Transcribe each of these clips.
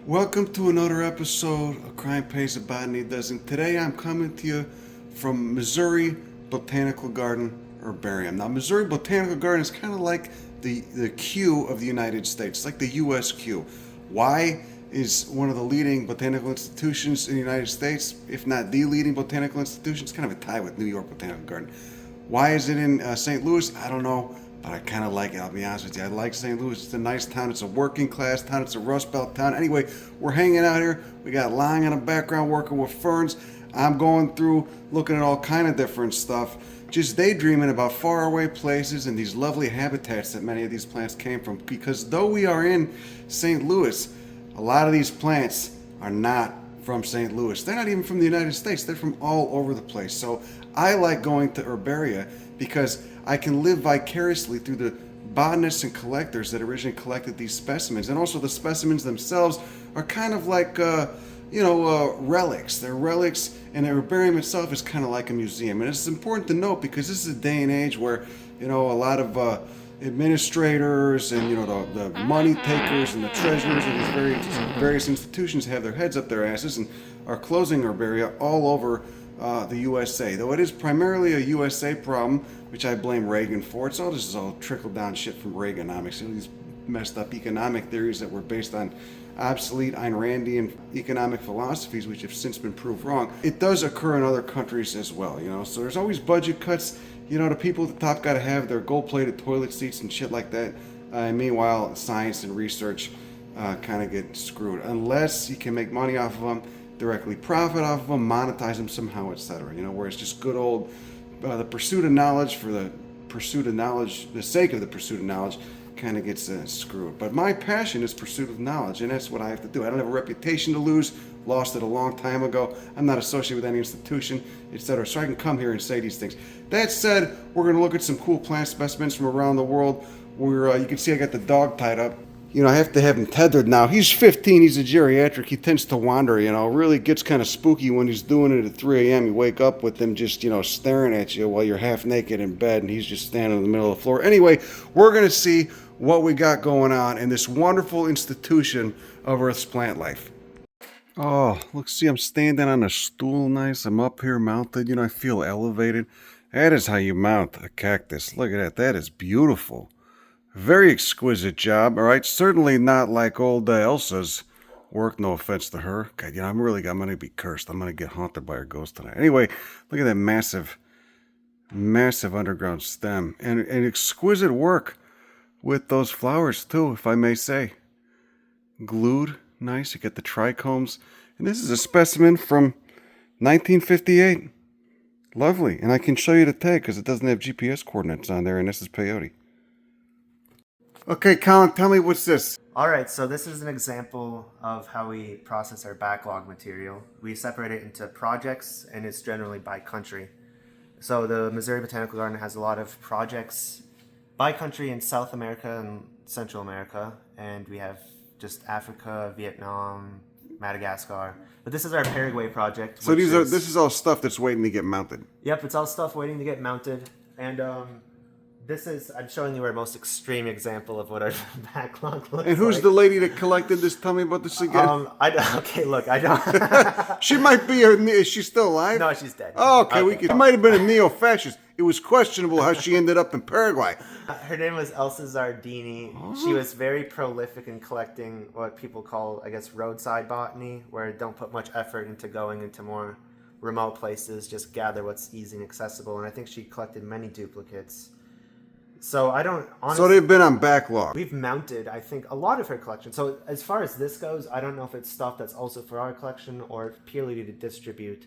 Welcome to another episode of Crime Pays a Botany Dozen. Today I'm coming to you from Missouri Botanical Garden Herbarium. Now, Missouri Botanical Garden is kind of like the Q of the United States, like the U.S. Q. Why is one of the leading botanical institutions in the United States, if not the leading botanical institution? It's kind of a tie with New York Botanical Garden. Why is it in St. Louis? I don't know, but I kind of like it. I'll be honest with you. I like St. Louis. It's a nice town. It's a working class town. It's a Rust Belt town. Anyway, we're hanging out here. We got Lang in the background working with ferns. I'm going through looking at all kind of different stuff, just daydreaming about faraway places and these lovely habitats that many of these plants came from. Because though we are in St. Louis, a lot of these plants are not from St. Louis. They're not even from the United States. They're from all over the place. So I like going to herbaria because I can live vicariously through the botanists and collectors that originally collected these specimens. And also the specimens themselves are kind of like, relics. They're relics, and the herbarium itself is kind of like a museum. And it's important to note because this is a day and age where, a lot of administrators and the money takers and the treasurers of these various institutions have their heads up their asses and are closing herbaria all over the USA. Though it is primarily a USA problem, which I blame Reagan for. This is all trickle down shit from Reaganomics. These messed up economic theories that were based on obsolete Ayn Randian economic philosophies, which have since been proved wrong. It does occur in other countries as well, so there's always budget cuts. The people at the top got to have their gold-plated toilet seats and shit like that. Meanwhile, science and research kind of get screwed. Unless you can make money off of them, directly profit off of them, monetize them somehow, etc. Where it's just good old the pursuit of knowledge for the pursuit of knowledge, the sake of the pursuit of knowledge, kind of gets screwed. But my passion is pursuit of knowledge, and that's what I have to do. I don't have a reputation to lose. Lost it a long time ago. I'm not associated with any institution, etc. So I can come here and say these things. That said, we're going to look at some cool plant specimens from around the world. Where you can see I got the dog tied up. I have to have him tethered now. He's 15. He's a geriatric. He tends to wander. Really gets kind of spooky when he's doing it at 3 a.m. You wake up with him just, staring at you while you're half naked in bed, and he's just standing in the middle of the floor. Anyway, we're going to see what we got going on in this wonderful institution of Earth's plant life. Oh, look, see, I'm standing on a stool nice. I'm up here mounted. I feel elevated. That is how you mount a cactus. Look at that. That is beautiful. Very exquisite job, all right? Certainly not like old Elsa's work. No offense to her. God, I'm going to be cursed. I'm going to get haunted by her ghost tonight. Anyway, look at that massive underground stem. And exquisite work with those flowers, too, if I may say. Glued. Nice. You get the trichomes. And this is a specimen from 1958. Lovely. And I can show you the tag because it doesn't have GPS coordinates on there, and this is peyote. Okay, Colin, tell me what's this? Alright, so this is an example of how we process our backlog material. We separate it into projects, and it's generally by country. So the Missouri Botanical Garden has a lot of projects by country in South America and Central America, and we have just Africa, Vietnam, Madagascar. But this is our Paraguay project. So this is all stuff that's waiting to get mounted. Yep, it's all stuff waiting to get mounted. And I'm showing you our most extreme example of what our backlog looks like. And who's the lady that collected this? Tell me about this again. I don't. She might be, is she still alive? No, she's dead. Oh, okay. It might have been a neo-fascist. It was questionable how she ended up in Paraguay. Her name was Elsa Zardini. Oh. She was very prolific in collecting what people call, I guess, roadside botany, where don't put much effort into going into more remote places, just gather what's easy and accessible. And I think she collected many duplicates. So I don't honestly... So they've been on backlog. We've mounted, I think, a lot of her collection. So as far as this goes, I don't know if it's stuff that's also for our collection or purely to distribute.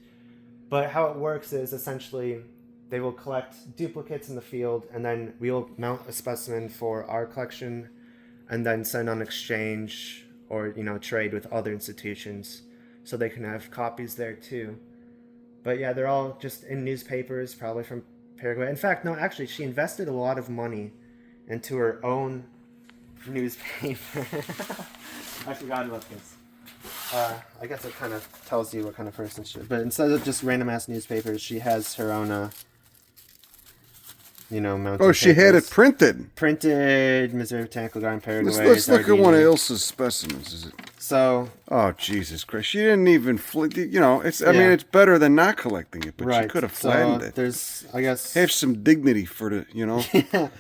But how it works is essentially they will collect duplicates in the field, and then we'll mount a specimen for our collection and then send on exchange or, trade with other institutions so they can have copies there too. But yeah, they're all just in newspapers, probably from Paraguay. In fact, no, actually, she invested a lot of money into her own newspaper. I forgot about this. I guess it kind of tells you what kind of person she is. But instead of just random-ass newspapers, she has her own, mounted Oh, she papers. had it printed. Printed, Missouri Botanical Garden, Paraguay. Let's look at one of Ilsa's specimens. Is it? So Oh, Jesus Christ! She didn't even, it's. I mean, it's better than not collecting it, but she could have flattened it. There's, I guess, Have some dignity for the.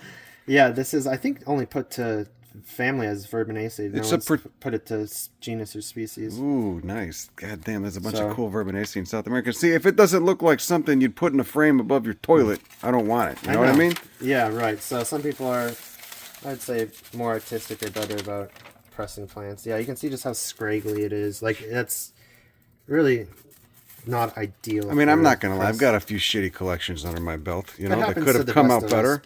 Yeah, this is, I think, only put to family as Verbanaceae. No one's put it to genus or species. Ooh, nice. God damn, there's a bunch of cool Verbanaceae in South America. See, if it doesn't look like something you'd put in a frame above your toilet, I don't want it. You know what I mean? Yeah, right. So some people are, I'd say, more artistic or better about pressing plants. Yeah, you can see just how scraggly it is. Like, that's really not ideal. I mean, I'm not going to lie. I've got a few shitty collections under my belt, that could have come out better,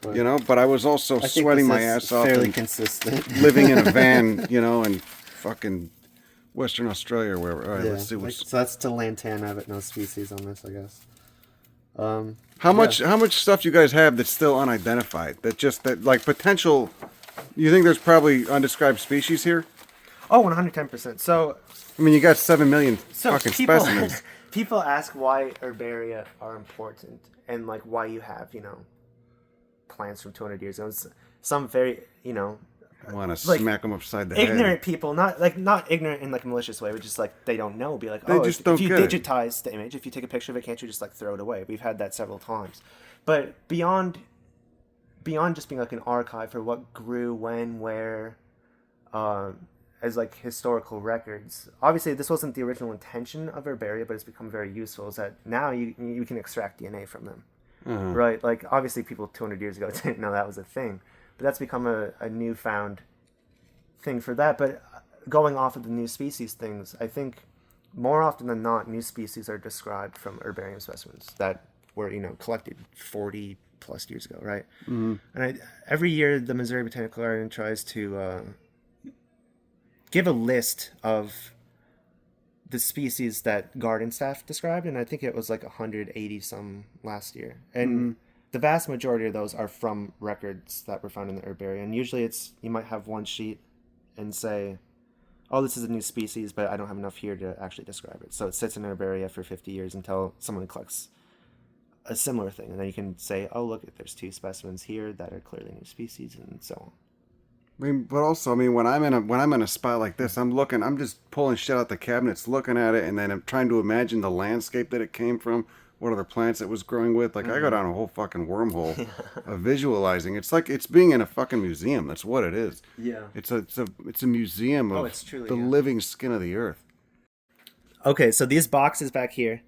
but I was also sweating my ass off. Fairly consistent. Living in a van, in fucking Western Australia or wherever. All right, let's see what's... So that's to lantana, but no species on this, I guess. How much stuff you guys have that's still unidentified? That potential... You think there's probably undescribed species here? Oh, 110%. So... I mean, you got 7 million fucking specimens. People ask why herbaria are important and why you have plants from 200 years ago. Some very I want to smack them upside the ignorant head. People, not ignorant in a malicious way, but just they don't know. Be like, they just don't if you get digitize the image, if you take a picture of it, can't you just throw it away? We've had that several times. But beyond just being an archive for what grew, when, where, as historical records. Obviously, this wasn't the original intention of herbaria, but it's become very useful. Is that now you can extract DNA from them, right? Obviously, people 200 years ago didn't know that was a thing, but that's become a newfound thing for that. But going off of the new species things, I think more often than not, new species are described from herbarium specimens that were collected 40 plus years ago, right? Mm-hmm. And every year, the Missouri Botanical Garden tries to give a list of the species that garden staff described, and I think it was 180 some last year. And the vast majority of those are from records that were found in the herbaria. And usually you might have one sheet and say, oh, this is a new species, but I don't have enough here to actually describe it. So it sits in an herbaria for 50 years until someone collects a similar thing. And then you can say, oh, look, there's 2 specimens here that are clearly new species, and so on. I mean, but also, when I'm in a spot like this, I'm just pulling shit out the cabinets, looking at it, and then I'm trying to imagine the landscape that it came from, what other plants it was growing with. I go down a whole fucking wormhole of visualizing. It's like it's being in a fucking museum. That's what it is. Yeah. It's a museum of the living skin of the earth. Okay, so these boxes back here,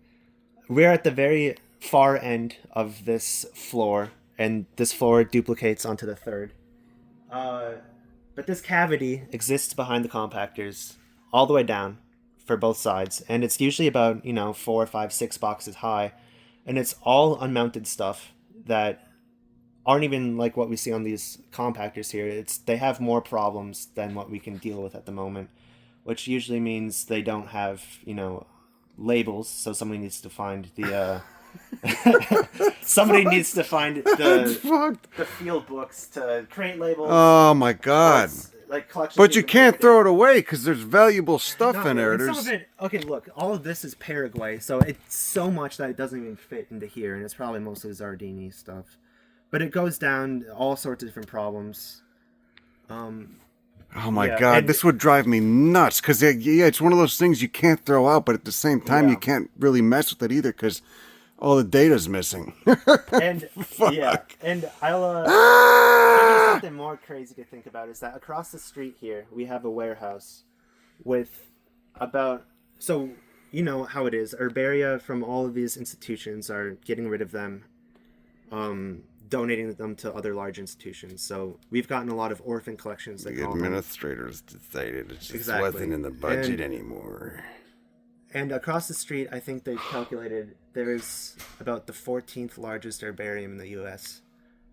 we're at the very far end of this floor, and this floor duplicates onto the third. But this cavity exists behind the compactors all the way down for both sides. And it's usually about, 4, 5, 6 boxes high. And it's all unmounted stuff that aren't even like what we see on these compactors here. They have more problems than what we can deal with at the moment, which usually means they don't have, labels. So somebody needs to find the... Somebody needs to find the field books to create labels. Oh my god! But you can't throw it away because there's valuable stuff in there. Some of it. Okay, look, all of this is Paraguay, so it's so much that it doesn't even fit into here, and it's probably mostly Zardini stuff. But it goes down all sorts of different problems. Oh my god, this would drive me nuts because it's one of those things you can't throw out, but at the same time you can't really mess with it either because all the data's missing. And and I'll give you something more crazy to think about is that across the street here we have a warehouse with about, so you know how it is, herbaria from all of these institutions are getting rid of them, donating them to other large institutions. So we've gotten a lot of orphan collections. The administrators decided it just wasn't in the budget anymore. And across the street, I think they've calculated there's about the 14th largest herbarium in the U.S.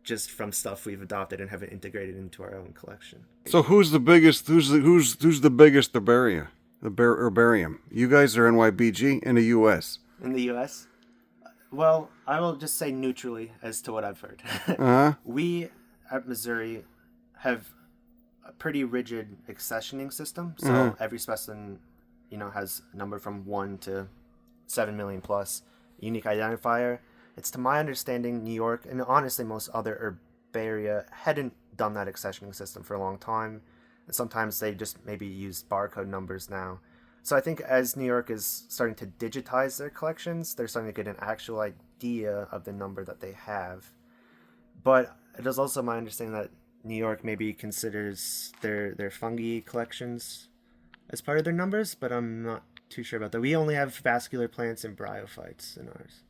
just from stuff we've adopted and have it integrated into our own collection. So who's the biggest? Who's the biggest herbaria? Herbarium. You guys are NYBG in the U.S. In the U.S. Well, I will just say neutrally as to what I've heard. We at Missouri have a pretty rigid accessioning system. So every specimen, has a number from 1 to 7 million plus unique identifier. It's to my understanding, New York, and honestly most other herbaria hadn't done that accessioning system for a long time. Sometimes they just maybe use barcode numbers now. So I think as New York is starting to digitize their collections, they're starting to get an actual idea of the number that they have. But it is also my understanding that New York maybe considers their fungi collections as part of their numbers, but I'm not too sure about that. We only have vascular plants and bryophytes in ours.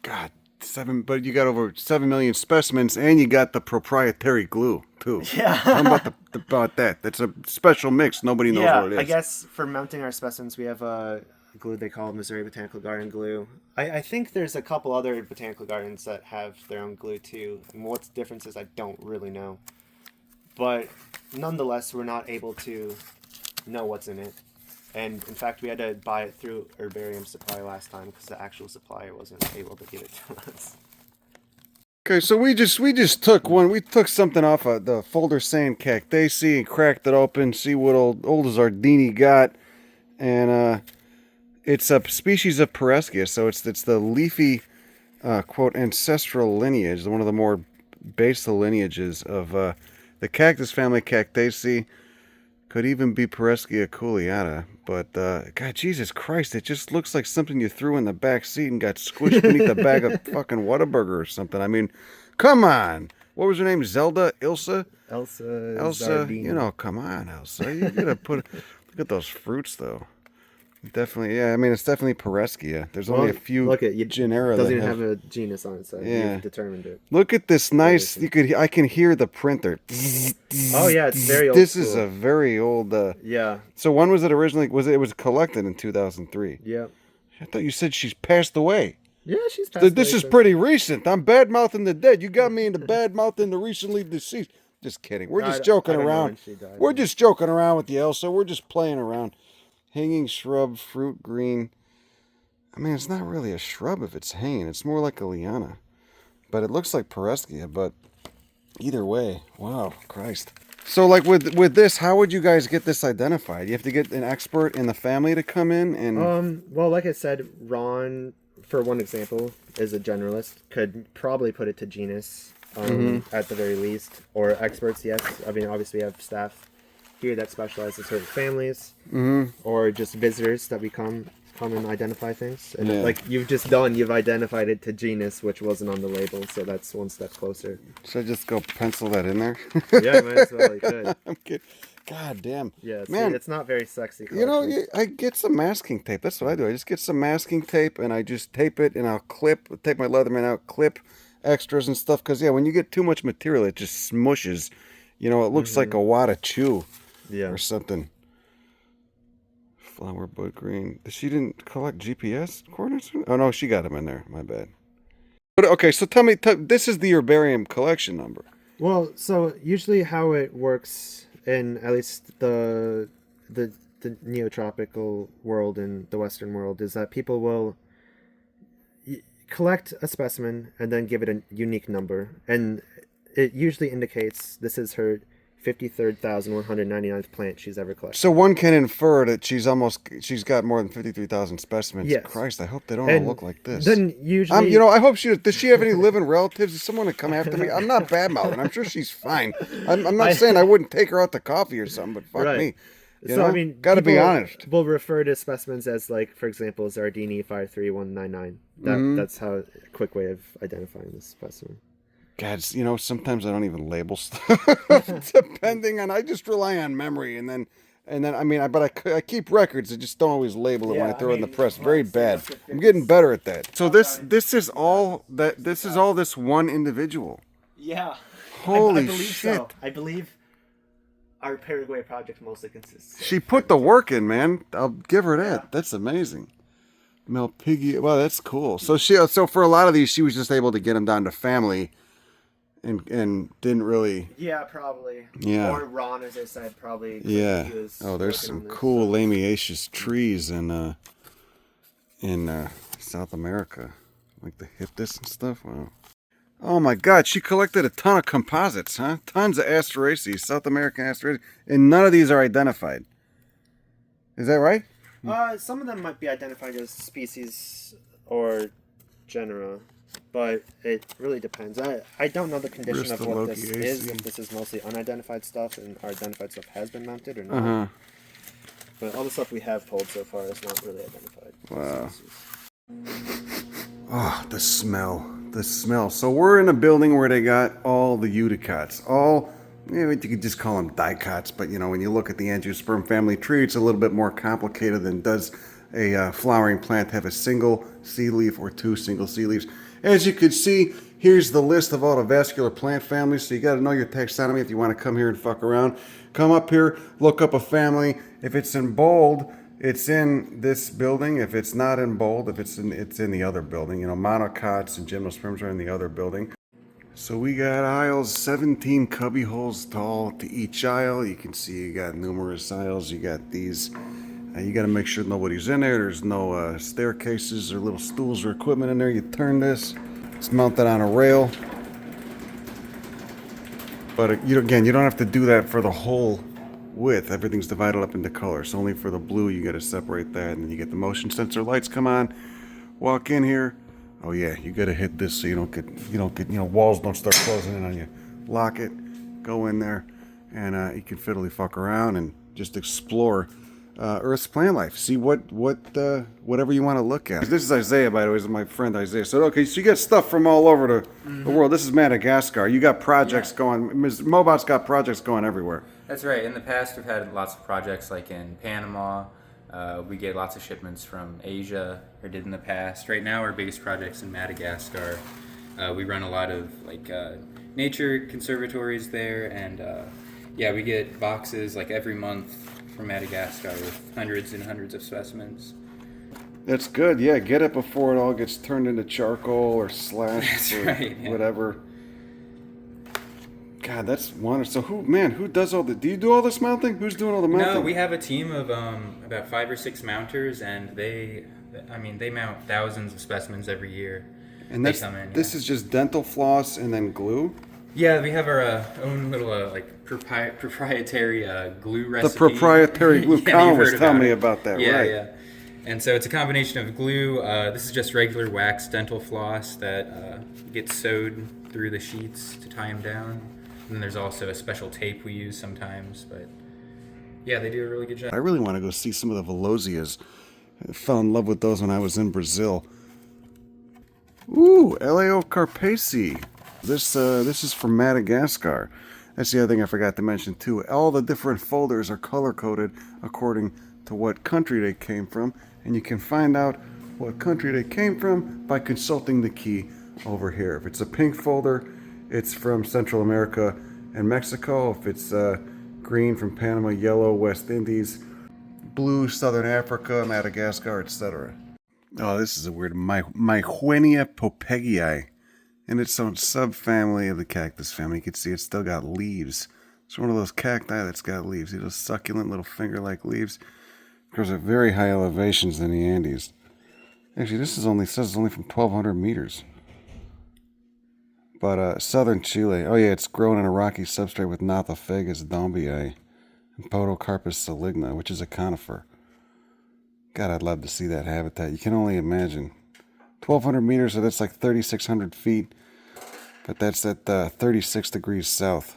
God, but you got over 7 million specimens, and you got the proprietary glue too. Yeah. How about that? That's a special mix. Nobody knows what it is. I guess for mounting our specimens, we have a glue they call Missouri Botanical Garden glue. I think there's a couple other botanical gardens that have their own glue too. And what the difference is, I don't really know. But nonetheless, we're not able to know what's in it. And in fact, we had to buy it through Herbarium Supply last time because the actual supplier wasn't able to give it to us. Okay, so we just took one. We took something off of the folder saying Cactaceae and cracked it open, see what old Zardini got, and it's a species of Pereschia, so it's the leafy quote ancestral lineage, one of the more basal lineages of the cactus family Cactaceae. Could even be Pereschia culeata, but God, Jesus Christ, it just looks like something you threw in the back seat and got squished beneath a bag of fucking Whataburger or something. I mean, come on. What was her name? Zelda? Ilsa? Elsa. Zardini. You know, come on, Elsa. You gotta look at those fruits, though. Definitely, yeah. I mean, it's definitely Pereschia. There's only a few genera. It doesn't even have a genus on it, so you've determined it. Look at this nice. I can hear the printer. Oh yeah, it's very old. This is a very old. Yeah. So when was it originally? It was collected in 2003. Yeah. I thought you said she's passed away. Yeah, she's passed away. This is pretty recent. I'm bad mouthing the dead. You got me into bad mouthing the recently deceased. Just kidding. We're just joking around. We're just joking around with you, Elsa. We're just playing around. Hanging shrub, fruit green. I mean, it's not really a shrub if it's hanging. It's more like a liana. But it looks like Pereschia, but either way, wow, Christ. So, like, with this, how would you guys get this identified? You have to get an expert in the family to come in and... Well, like I said, Ron, for one example, is a generalist. Could probably put it to genus, at the very least. Or experts, yes. I mean, obviously we have staff here that specialize in certain families, or just visitors that we come and identify things. And like you've identified it to genus, which wasn't on the label, so that's one step closer. Should I just go pencil that in there? Yeah, might as well. You could. I'm kidding. God damn. Yeah, man, it's not very sexy. You know, I get some masking tape. That's what I do. I just get some masking tape and I just tape it, and I'll take my Leatherman out, clip extras and stuff. Because when you get too much material, it just smushes. You know, it looks like a wad of chew. Yeah. Or something. Flower bud green. She didn't collect GPS coordinates? Oh, no, she got them in there. My bad. But okay, so tell me, this is the herbarium collection number. Well, so usually how it works in at least the neotropical world and the Western world is that people will collect a specimen and then give it a unique number. And it usually indicates this is her 53,199th plant she's ever collected. So one can infer that she's got more than 53,000 specimens. Yes. Christ, I hope they don't all look like this. Then usually, I hope does she have any living relatives? Is someone to come after me? I'm not bad mouthing. I'm sure she's fine. I'm not saying I wouldn't take her out to coffee or something, but fuck me. You know? I mean, gotta be honest. We'll refer to specimens as, like, for example, Zardini 53199. That's how a quick way of identifying this specimen. God, sometimes I don't even label stuff. Depending on, I just rely on memory, and then I mean, I keep records. I just don't always label it when I throw it in the press. Very bad. I'm getting better at that. So this is all that. This is all this one individual. Yeah. Holy I believe shit! So. I believe our Paraguay project mostly consists. She put the work in, man. I'll give her that. Yeah. That's amazing. Melpiggia. Well, that's cool. So for a lot of these, she was just able to get them down to family. And didn't really... Yeah, probably. Yeah. Or Ron, as I said, probably. Yeah. There's some cool lamiaceous trees in South America. Like the Hyptis and stuff. Wow. Oh my God, she collected a ton of composites, huh? Tons of Asteraceae, South American Asteraceae. And none of these are identified. Is that right? Some of them might be identified as species or genera. but it really depends. I don't know the condition of what this Bristolochi is, AC. if this is mostly unidentified stuff and our identified stuff has been mounted or not. Uh-huh. But all the stuff we have pulled so far is not really identified. Wow. Oh, the smell. The smell. So we're in a building where they got all the eudicots. All, you could just call them dicots, but you know, when you look at the angiosperm family tree, it's a little bit more complicated than does a flowering plant have a single seed leaf or two single seed leaves. As you can see, here's the list of all the vascular plant families, so you got to know your taxonomy if you want to come here and fuck around. Come up here, look up a family. If it's in bold, it's in this building. If it's not in bold, it's in the other building. You know, monocots and gymnosperms are in the other building. So we got aisles, 17 cubby holes tall to each aisle. You can see you got numerous aisles. You got these. You got to make sure nobody's in there. There's no staircases or little stools or equipment in there. You turn this. It's mounted on a rail. But again, you don't have to do that for the whole width. Everything's divided up into colors. Only for the blue, you got to separate that, and then you get the motion sensor lights come on. Walk in here. Oh yeah, you got to hit this so you don't get walls don't start closing in on you. Lock it. Go in there, and you can fiddly fuck around and just explore Earth's plant life. See whatever you want to look at. This is Isaiah, by the way. This is my friend Isaiah. So okay, so you got stuff from all over the world. This is Madagascar. You got projects going. Mobot's got projects going everywhere. That's right. In the past, we've had lots of projects like in Panama. We get lots of shipments from Asia, or did in the past. Right now, our biggest project's in Madagascar. We run a lot of nature conservatories there, and we get boxes like every month from Madagascar with hundreds and hundreds of specimens. That's good. Yeah, get it before it all gets turned into charcoal or slashed or whatever. God, that's wonderful. So who does all the? Do you do all this mounting? Who's doing all the mounting? No, we have a team of about 5 or 6 mounters, and they mount thousands of specimens every year. And this is just dental floss and then glue. Yeah, we have our own little proprietary glue recipe. The proprietary glue. Colin was telling me about that. Yeah, right. yeah. And so it's a combination of glue. This is just regular wax dental floss that gets sewed through the sheets to tie them down. And then there's also a special tape we use sometimes. But yeah, they do a really good job. I really want to go see some of the Velocias. I fell in love with those when I was in Brazil. Ooh, Lao Carpaci. This is from Madagascar. That's the other thing I forgot to mention too. All the different folders are color coded according to what country they came from, and you can find out what country they came from by consulting the key over here. If it's a pink folder, it's from Central America and Mexico. If it's green, from Panama, yellow, West Indies, blue, Southern Africa, Madagascar, etc. Oh, this is a weird Myhuenia popegii. In its own subfamily of the cactus family. You can see it's still got leaves. It's one of those cacti that's got leaves. See those succulent little finger-like leaves? Of course, at very high elevations in the Andes. Actually, this says it's only from 1,200 meters. But southern Chile. Oh yeah, it's grown in a rocky substrate with Nothofagus dombii and Podocarpus saligna, which is a conifer. God, I'd love to see that habitat. You can only imagine. 1,200 meters, so that's like 3,600 feet. But that's at 36 degrees south.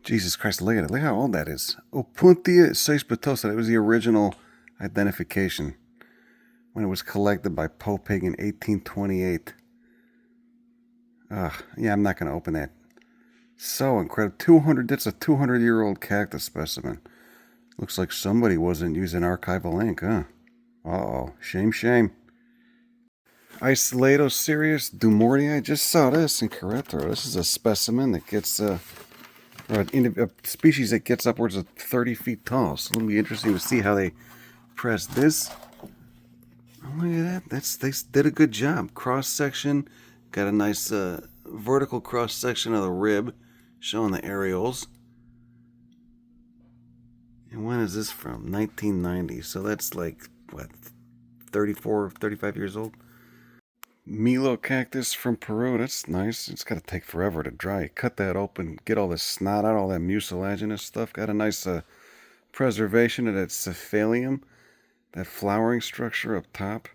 Jesus Christ, look at it. Look how old that is. Opuntia sesspitosa. That was the original identification when it was collected by Popeg in 1828. Yeah, I'm not going to open that. So incredible. 200, that's a 200-year-old cactus specimen. Looks like somebody wasn't using archival ink, huh? Uh-oh. Shame, shame. Isolatosirius dumortii. I just saw this in Querétaro. This is a specimen that gets, or a species that gets upwards of 30 feet tall. So it'll be interesting to see how they press this. Oh, look at that. They did a good job. Cross section. Got a nice vertical cross section of the rib, showing the areoles. And when is this from? 1990. So that's like, what, 34, 35 years old? Milo cactus from Peru. That's nice. It's got to take forever to dry. Cut that open, get all the snot out, all that mucilaginous stuff. Got a nice preservation of that cephalium, that flowering structure up top.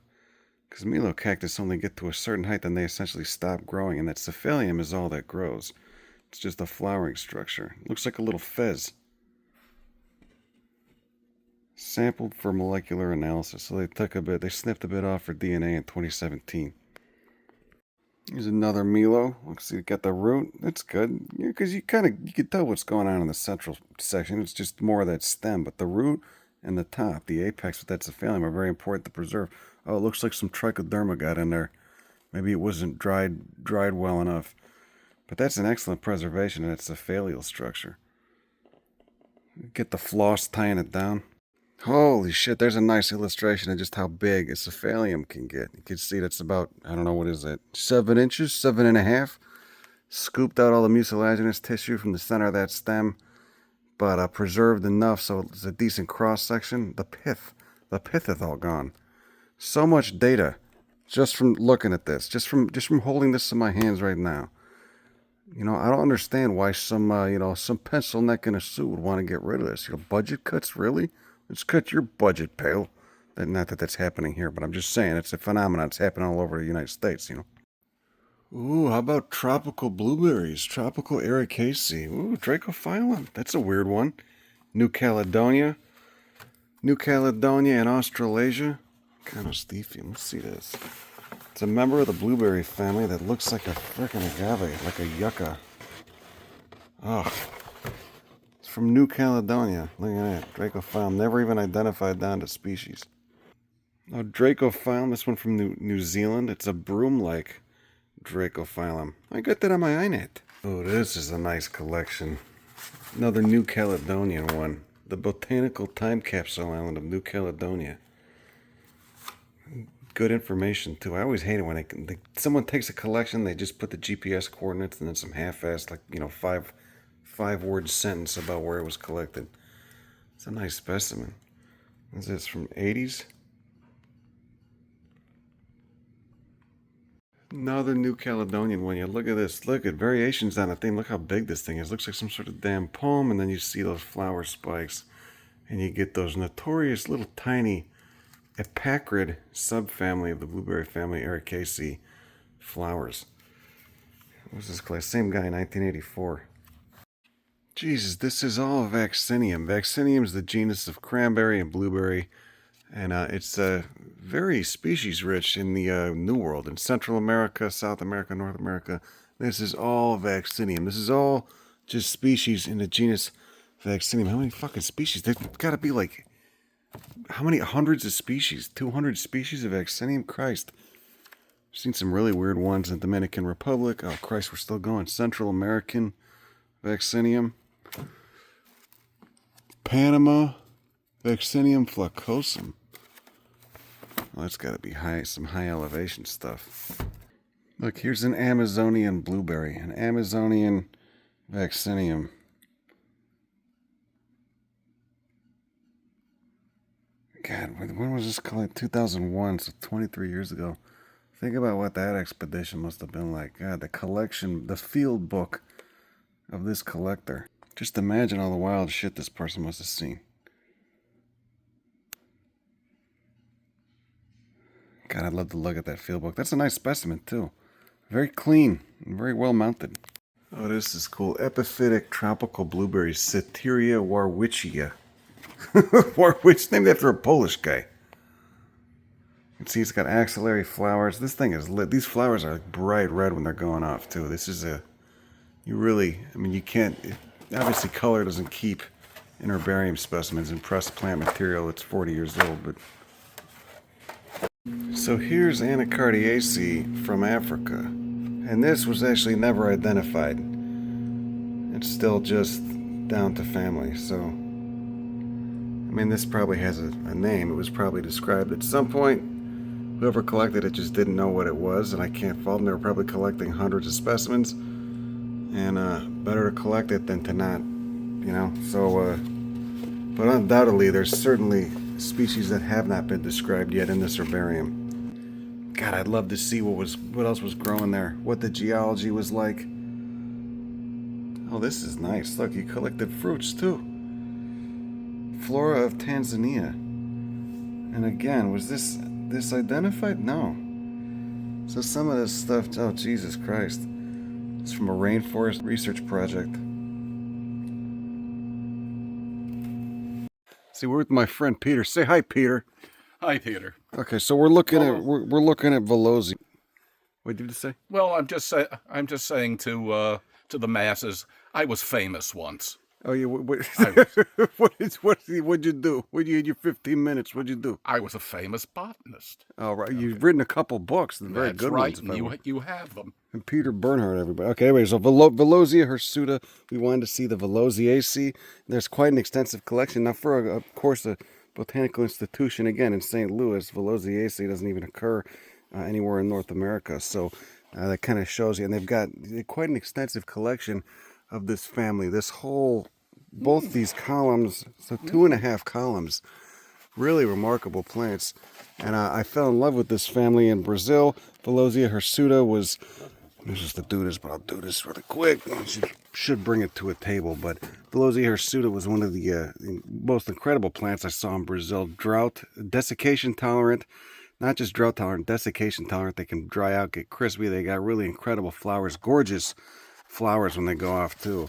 Because Milo cactus only get to a certain height, then they essentially stop growing, and that cephalium is all that grows. It's just a flowering structure. Looks like a little fez. Sampled for molecular analysis. So they snipped a bit off for DNA in 2017. Here's another Milo. Looks like it got the root. That's good. Because you can tell what's going on in the central section. It's just more of that stem. But the root and the top, the apex with that cephalium, are very important to preserve. Oh, it looks like some trichoderma got in there. Maybe it wasn't dried well enough. But that's an excellent preservation of that cephalial structure. Get the floss tying it down. Holy shit, there's a nice illustration of just how big a cephalium can get. You can see that's about, I don't know, what is that, 7 inches, 7.5? Scooped out all the mucilaginous tissue from the center of that stem, but preserved enough so it's a decent cross-section. The pith is all gone. So much data just from looking at this, just from holding this in my hands right now. You know, I don't understand why some pencil neck in a suit would want to get rid of this. You know, budget cuts, really? Let's cut your budget, pal. Not that that's happening here, but I'm just saying it's a phenomenon. It's happening all over the United States, you know. Ooh, how about tropical blueberries? Tropical ericaceae. Ooh, Dracophyllum. That's a weird one. New Caledonia and Australasia. Kind of steephy. Let's see this. It's a member of the blueberry family that looks like a frickin' agave, like a yucca. Oh. It's from New Caledonia. Look at that. Dracophyllum. Never even identified down to species. Oh, Dracophyllum. This one from New Zealand. It's a broom-like Dracophyllum. I got that on my iNet. Oh, this is a nice collection. Another New Caledonian one. The Botanical Time Capsule Island of New Caledonia. Good information, too. I always hate it when someone takes a collection, they just put the GPS coordinates and then some half-assed, like, you know, five-word sentence about where it was collected. It's a nice specimen. Is this from 80s? Another New Caledonian one. You look at this. Look at variations on the thing. Look how big this thing is. Looks like some sort of damn poem, and then you see those flower spikes, and you get those notorious little tiny epacrid subfamily of the blueberry family, Ericaceae flowers. What was this class? Same guy, 1984. Jesus, this is all Vaccinium. Vaccinium is the genus of cranberry and blueberry, and it's very species rich in the New World, in Central America, South America, North America. This is all Vaccinium. This is all just species in the genus Vaccinium. How many fucking species? There's got to be like, how many hundreds of species? 200 species of Vaccinium? Christ. I've seen some really weird ones in the Dominican Republic. Oh, Christ, we're still going. Central American Vaccinium. Panama Vaccinium flacosum. Well, that's got to be some high elevation stuff. Look, here's an Amazonian blueberry. An Amazonian Vaccinium. God, when was this collected? 2001, so 23 years ago. Think about what that expedition must have been like. God, the collection, the field book of this collector. Just imagine all the wild shit this person must have seen. God, I'd love to look at that field book. That's a nice specimen, too. Very clean and very well mounted. Oh, this is cool. Epiphytic tropical blueberries, Cytherea warwichia. Warwich, named after a Polish guy. You can see it's got axillary flowers. This thing is lit. These flowers are like bright red when they're going off, too. This is you can't, obviously color doesn't keep in herbarium specimens and pressed plant material. It's 40 years old, but. So here's Anacardiaceae from Africa. And this was actually never identified. It's still just down to family, so. I mean, this probably has a name. It was probably described at some point. Whoever collected it just didn't know what it was, and I can't fault them. They were probably collecting hundreds of specimens. And better to collect it than to not, you know. So, but undoubtedly, there's certainly species that have not been described yet in this herbarium. God, I'd love to see what else was growing there, what the geology was like. Oh, this is nice. Look, you collected fruits too. Flora of Tanzania. And again, was this identified? No. So some of this stuff, oh Jesus Christ, it's from a rainforest research project. See, we're with my friend Peter. Say hi, Peter. Hi, Peter. Okay, so we're looking at Velosi. What did you say? Well, I'm just saying to the masses, I was famous once. Oh, yeah. I was, What'd you do? What you had your 15 minutes? What'd you do? I was a famous botanist. Oh, right. You've written a couple books, the very That's good right, ones. and you have them. And Peter Bernhardt, everybody. Okay, anyway, so Velosia hirsuta. We wanted to see the Velosiaceae. There's quite an extensive collection. Now, for, of course, a botanical institution, again, in St. Louis, Velosiaceae doesn't even occur anywhere in North America. So that kind of shows you. And they've got quite an extensive collection of this family. This whole, both these columns, so 2.5 columns, really remarkable plants. And I fell in love with this family in Brazil. Velosia hirsuta was, I'm just to do this, but I'll do this really quick. Should bring it to a table, but Velosia hirsuta was one of the most incredible plants I saw in Brazil. Drought, desiccation tolerant, not just drought tolerant, desiccation tolerant. They can dry out, get crispy. They got really incredible flowers, gorgeous flowers when they go off too.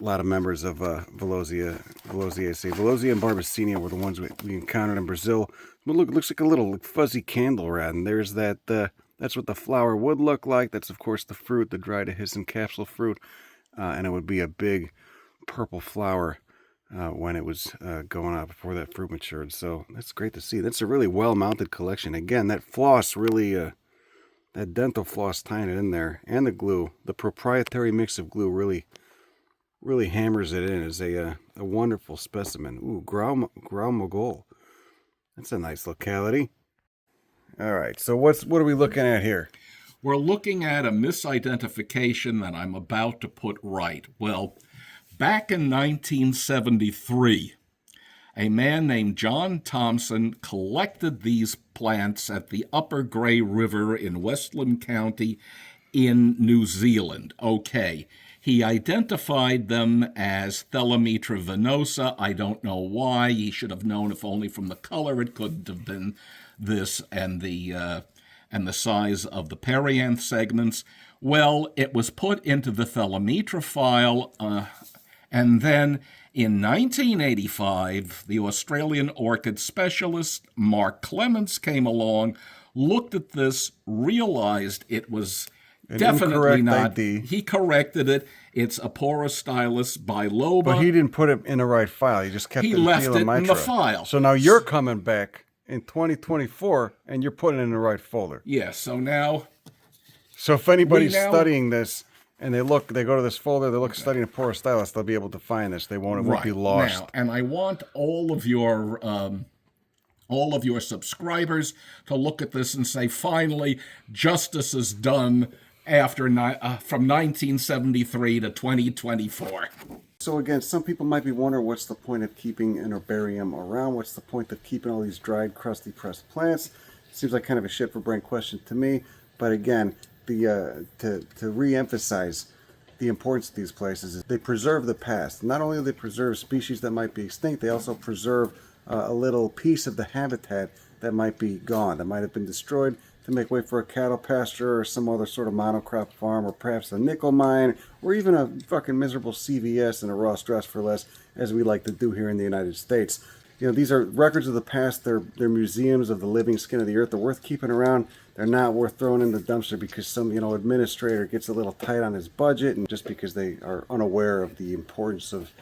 A lot of members of Velosiaceae. Velosia and Barbacenia were the ones we encountered in Brazil. But look, it looks like a little fuzzy candle rod, and there's that. That's what the flower would look like. That's, of course, the fruit, the dry dehiscent capsule fruit, and it would be a big purple flower when it was going out before that fruit matured. So that's great to see. That's a really well-mounted collection. Again, that floss really, that dental floss tying it in there, and the glue, the proprietary mix of glue really hammers it in. Is a wonderful specimen. Ooh, Grau Mogol. That's a nice locality. All right, so what are we looking at here? We're looking at a misidentification that I'm about to put right. Well, back in 1973, a man named John Thompson collected these plants at the Upper Grey River in Westland County in New Zealand. Okay. He identified them as Thelametra venosa. I don't know why. He should have known, if only from the color, it couldn't have been this and the size of the perianth segments. Well, it was put into the Thelametra file, and then in 1985, the Australian orchid specialist Mark Clements came along, looked at this, realized it was definitely not. ID. He corrected it. It's Aporostylus biloba. But he didn't put it in the right file. He just kept it in left it in the Thelomitra. file. So now you're coming back in 2024 and you're putting it in the right folder. Yeah, so now... So if anybody's studying this and they go to this folder, they look studying Aporostylus, they'll be able to find this. It won't be lost. Now, and I want all of your subscribers to look at this and say, finally, justice is done after from 1973 to 2024. So again, some people might be wondering what's the point of keeping an herbarium around? What's the point of keeping all these dried, crusty, pressed plants? Seems like kind of a shit for brain question to me. But again, to re-emphasize the importance of these places is they preserve the past. Not only do they preserve species that might be extinct, they also preserve a little piece of the habitat that might be gone, that might have been destroyed to make way for a cattle pasture or some other sort of monocrop farm, or perhaps a nickel mine, or even a fucking miserable CVS and a Ross Dress for Less, as we like to do here in the United States. You know, these are records of the past. They're museums of the living skin of the earth. They're worth keeping around. They're not worth throwing in the dumpster because some, administrator gets a little tight on his budget, and just because they are unaware of the importance of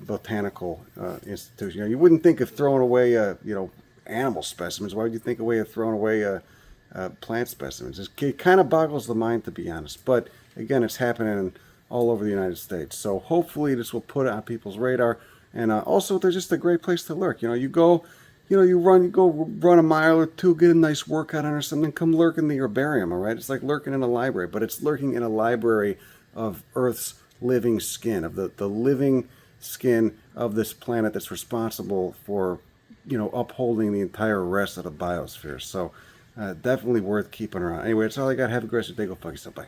botanical institutions. You wouldn't think of throwing away, animal specimens. Why would you think of throwing away plant specimens? It kind of boggles the mind, to be honest. But again, it's happening all over the United States. So hopefully this will put it on people's radar. And also, they're just a great place to lurk. You go run a mile or two, get a nice workout on or something, come lurk in the herbarium, all right? It's like lurking in a library, but it's lurking in a library of Earth's living skin, of the living skin of this planet that's responsible for, upholding the entire rest of the biosphere. So definitely worth keeping around. Anyway, that's all I got. Have a great day. Go fuck yourself. Bye.